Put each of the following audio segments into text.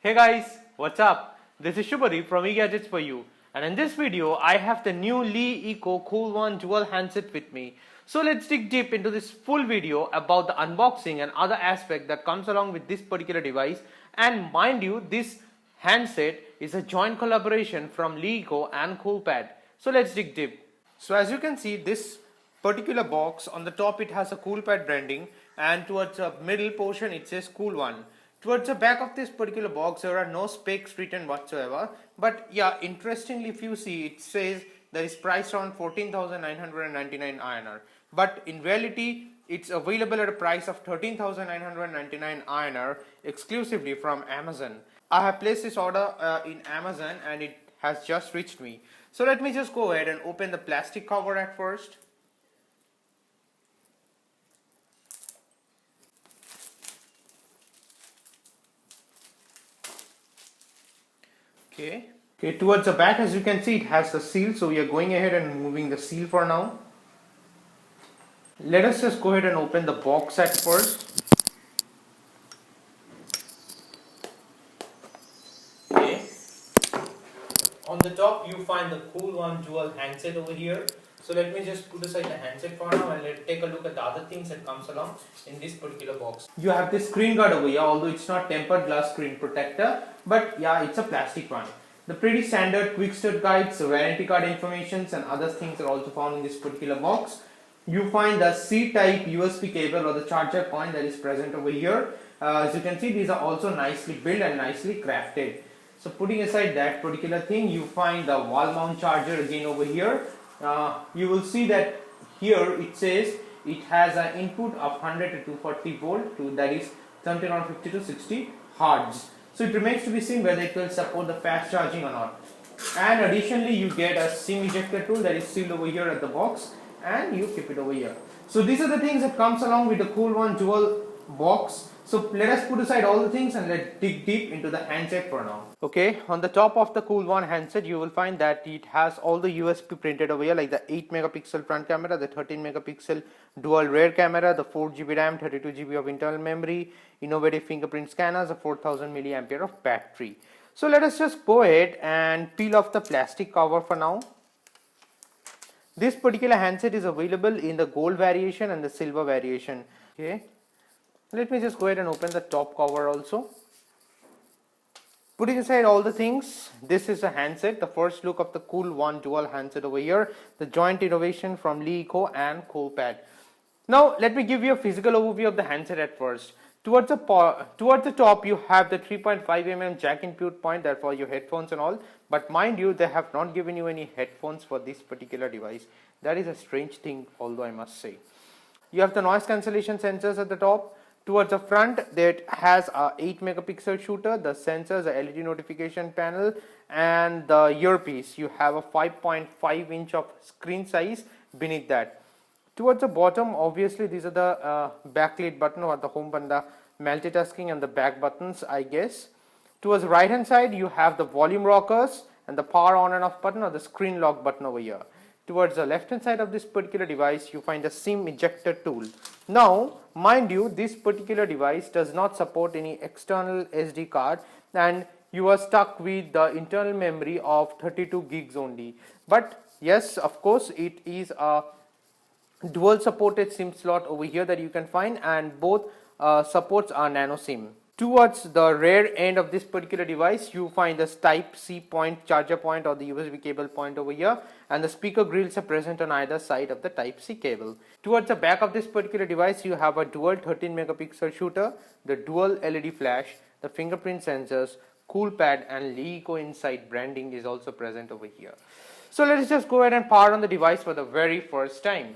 Hey guys, what's up? This is Shubhari from eGadgets for you, and in this video I have the new Lee Eco Cool One dual handset with me. So let's dig deep into this full video about the unboxing and other aspect that comes along with this particular device. And mind you, this handset is a joint collaboration from Lee Eco and Coolpad. So let's dig deep. So as you can see, this particular box, on the top it has a Coolpad branding, and towards the middle portion it says Cool One. Towards the back of this particular box there are no specs written whatsoever, but yeah, interestingly, if you see, it says that is priced around 14,999 INR, but in reality it's available at a price of 13,999 INR exclusively from Amazon. I have placed this order in Amazon and it has just reached me. So let me just go ahead and open the plastic cover at first. Okay, towards the back, as you can see, it has the seal, so we are going ahead and removing the seal for now. Let us just go ahead and open the box at first. Okay, on the top you find the Cool One dual handset over here. So let me just put aside the handset for now and let's take a look at the other things that comes along in this particular box. You have this screen guard over here, although it's not tempered glass screen protector, but yeah, it's a plastic one. The pretty standard quick start guides, warranty card informations and other things are also found in this particular box. You find the C-type USB cable or the charger point that is present over here. As you can see, these are also nicely built and nicely crafted. So putting aside that particular thing, you find the wall mount charger again over here. You will see that here it says it has an input of 100 to 240 volt, that is something around 50 to 60 Hz. So it remains to be seen whether it will support the fast charging or not. And additionally, you get a SIM ejector tool that is sealed over here at the box, and you keep it over here. So these are the things that comes along with the Cool One dual box. So let us put aside all the things and let's dig deep into the handset for now. Okay, on the top of the Cool One handset you will find that it has all the USP printed over here, like the 8 megapixel front camera, the 13 megapixel dual rear camera, the 4 GB RAM, 32 GB of internal memory, innovative fingerprint scanners, a 4000 milliampere of battery. So let us just go ahead and peel off the plastic cover for now. This particular handset is available in the gold variation and the silver variation. Okay, let me just go ahead and open the top cover also. Putting aside all the things, this is a handset, the first look of the Cool One dual handset over here, the joint innovation from Lee Eco and Coolpad. Now let me give you a physical overview of the handset at first. Towards the top you have the 3.5mm jack input point, that for your headphones and all, but mind you, they have not given you any headphones for this particular device. That is a strange thing, although I must say. You have the noise cancellation sensors at the top. Towards the front, that has a 8 megapixel shooter, the sensors, the LED notification panel, and the earpiece. You have a 5.5 inch of screen size beneath that. Towards the bottom, obviously these are the backlit button or the home button, the multitasking and the back buttons, I guess. Towards the right hand side, you have the volume rockers and the power on and off button or the screen lock button over here. Towards the left hand side of this particular device, you find the SIM ejector tool. Now, mind you, this particular device does not support any external SD card and you are stuck with the internal memory of 32 gigs only. But yes, of course, it is a dual supported SIM slot over here that you can find, and both supports are nano SIM. Towards the rear end of this particular device, you find the Type-C point, charger point or the USB cable point over here, and the speaker grills are present on either side of the Type-C cable. Towards the back of this particular device, you have a dual 13 megapixel shooter, the dual LED flash, the fingerprint sensors, Coolpad and Lee Eco Inside branding is also present over here. So let us just go ahead and power on the device for the very first time.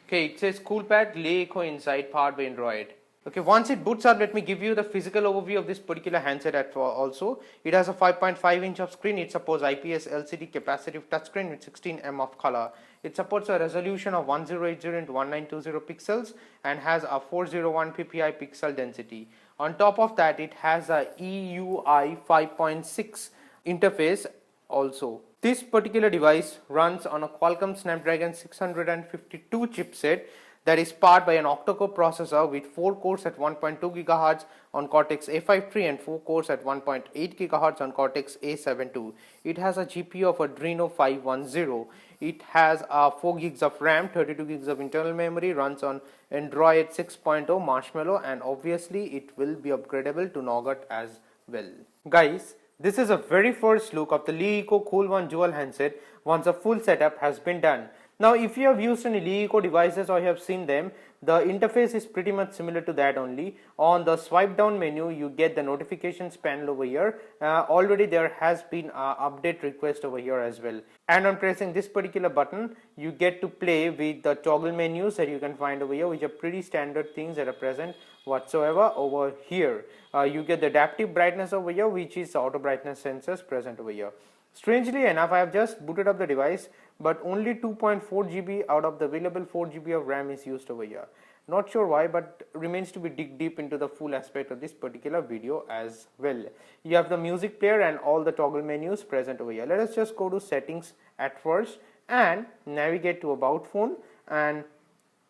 Okay, it says Coolpad Lee Eco Inside powered by Android. Okay, once it boots up, let me give you the physical overview of this particular handset also. It has a 5.5 inch of screen. It supports IPS LCD capacitive touchscreen with 16 of color. It supports a resolution of 1080 into 1920 pixels and has a 401 ppi pixel density. On top of that, it has a EUI 5.6 interface also. This particular device runs on a Qualcomm Snapdragon 652 chipset. that is powered by an octa-core processor with 4 cores at 1.2 GHz on Cortex A53 and 4 cores at 1.8 GHz on Cortex A72. It has a GPU of Adreno 510. It has 4 gigs of RAM, 32 gigs of internal memory, runs on Android 6.0 Marshmallow, and obviously it will be upgradable to Nougat as well. Guys, this is a very first look of the LeEco Cool One Dual handset once a full setup has been done. Now, if you have used any LeEco devices or you have seen them, the interface is pretty much similar to that only. On the swipe down menu, you get the notifications panel over here. Already there has been an update request over here as well. And on pressing this particular button, you get to play with the toggle menus that you can find over here, which are pretty standard things that are present whatsoever over here. You get the adaptive brightness over here, which is auto brightness sensors present over here. Strangely enough, I have just booted up the device, but only 2.4 GB out of the available 4 GB of RAM is used over here. Not sure why, but remains to be dig deep into the full aspect of this particular video as well. You have the music player and all the toggle menus present over here. Let us just go to settings at first and navigate to about phone and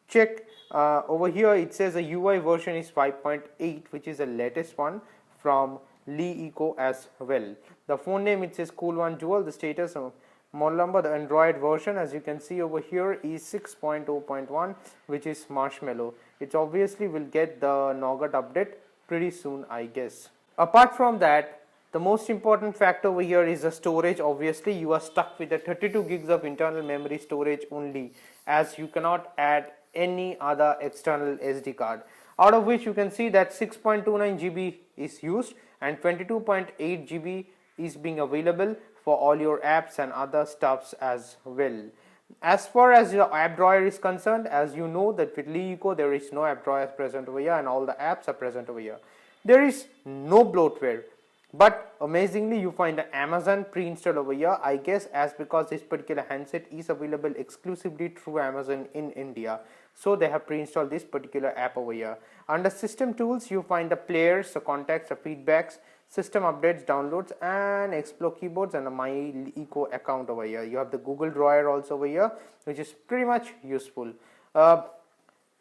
check over here. It says the UI version is 5.8, which is the latest one from LeEco as well. The phone name, it says Cool One Dual. The status of model number, the Android version, as you can see over here, is 6.0.1, which is Marshmallow. It obviously will get the Nougat update pretty soon, I guess. Apart from that, the most important factor over here is the storage. Obviously, you are stuck with the 32 gigs of internal memory storage only, as you cannot add any other external SD card. Out of which you can see that 6.29 GB is used and 22.8 GB is being available for all your apps and other stuffs as well. As far as your app drawer is concerned, as you know that with LeEco there is no app drawer present over here and all the apps are present over here. There is no bloatware, but amazingly you find the Amazon pre-installed over here, I guess as because this particular handset is available exclusively through Amazon in India. So they have pre-installed this particular app over here. Under system tools, you find the players, the contacts, the feedbacks, system updates, downloads, and explore keyboards and the My LeEco account over here. You have the Google Drawer also over here, which is pretty much useful.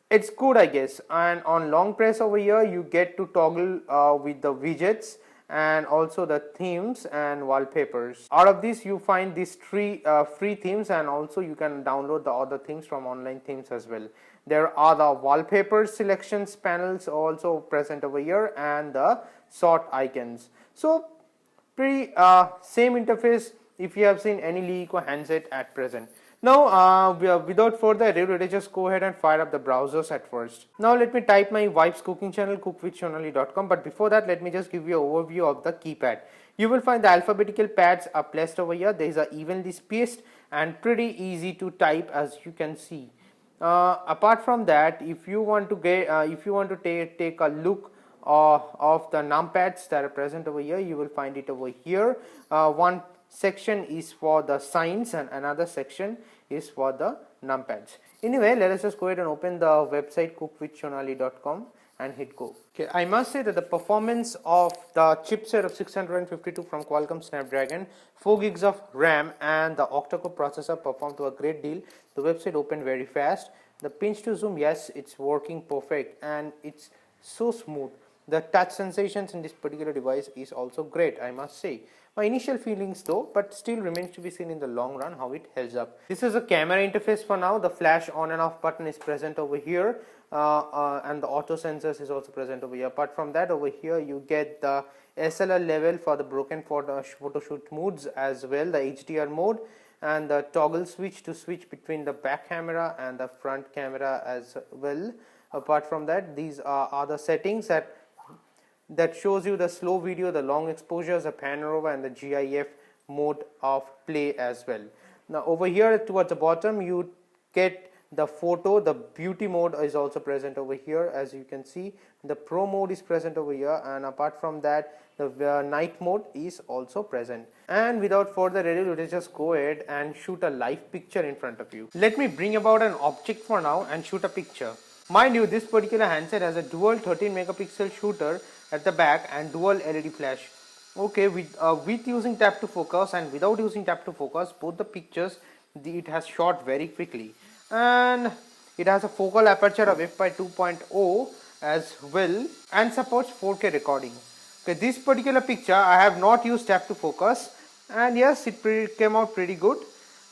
It's good, I guess. And on long press over here, you get to toggle with the widgets and also the themes and wallpapers. Out of this you find these three free themes, and also you can download the other themes from online themes as well. There are the wallpaper selections panels also present over here and the sort icons. So pretty same interface if you have seen any LeEco handset at present. Now without further ado, let us just go ahead and fire up the browsers at first. Now let me type my wife's cooking channel, cookwithshonali.com, but before that let me just give you an overview of the keypad. You will find the alphabetical pads are placed over here. These are evenly spaced and pretty easy to type, as you can see. Apart from that, if you want to take a look of the numpads that are present over here, you will find it over here. One section is for the signs and another section is for the numpads. Anyway, let us just go ahead and open the website cookwithshonali.com and hit go. Okay, I must say that the performance of the chipset of 652 from Qualcomm Snapdragon, 4 gigs of RAM and the octa-core processor performed to a great deal. The website opened very fast. The pinch to zoom, yes, it's working perfect and it's so smooth. The touch sensations in this particular device is also great, I must say. My initial feelings though, but still remains to be seen in the long run how it holds up. This is a camera interface for now. The flash on and off button is present over here and the auto sensors is also present over here. Apart from that, over here you get the SLR level for the broken photo shoot modes as well, the HDR mode, and the toggle switch to switch between the back camera and the front camera as well. Apart from that, these are other settings that shows you the slow video, the long exposures, the panorama and the GIF mode of play as well. Now over here towards the bottom you get the photo, the beauty mode is also present over here, as you can see. The pro mode is present over here, and apart from that the night mode is also present. And without further ado, let's just go ahead and shoot a live picture in front of you. Let me bring about an object for now and shoot a picture. Mind you, this particular handset has a dual 13 megapixel shooter at the back and dual LED flash. Okay, with using tap to focus and without using tap to focus, both the pictures it has shot very quickly. And It has a focal aperture of f/2.0 as well and supports 4K recording. Okay, this particular picture I have not used tap to focus, and yes, it came out pretty good.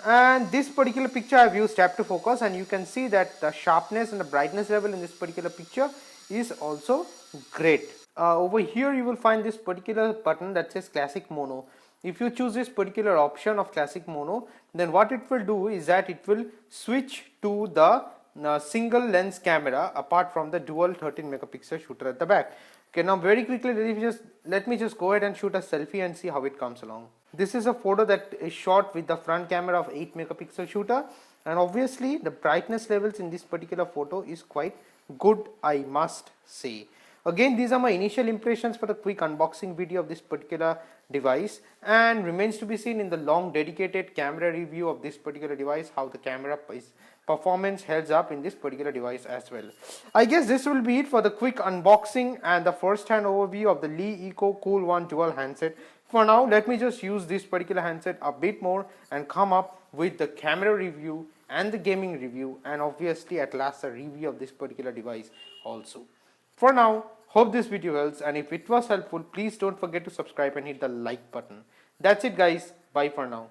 And this particular picture I have used tap to focus, and you can see that the sharpness and the brightness level in this particular picture is also great. Over here you will find this particular button that says classic mono. If you choose this particular option of classic mono, then what it will do is that it will switch to the single lens camera apart from the dual 13 megapixel shooter at the back. Okay, now very quickly let me just go ahead and shoot a selfie and see how it comes along. This is a photo that is shot with the front camera of 8 megapixel shooter, and obviously the brightness levels in this particular photo is quite good, I must say. Again, these are my initial impressions for the quick unboxing video of this particular device, and remains to be seen in the long dedicated camera review of this particular device how the camera performance holds up in this particular device as well. I guess this will be it for the quick unboxing and the first hand overview of the Lee Eco Cool One dual handset. For now, let me just use this particular handset a bit more and come up with the camera review and the gaming review, and obviously at last a review of this particular device also. For now, hope this video helps, and if it was helpful, please don't forget to subscribe and hit the like button. That's it guys, bye for now.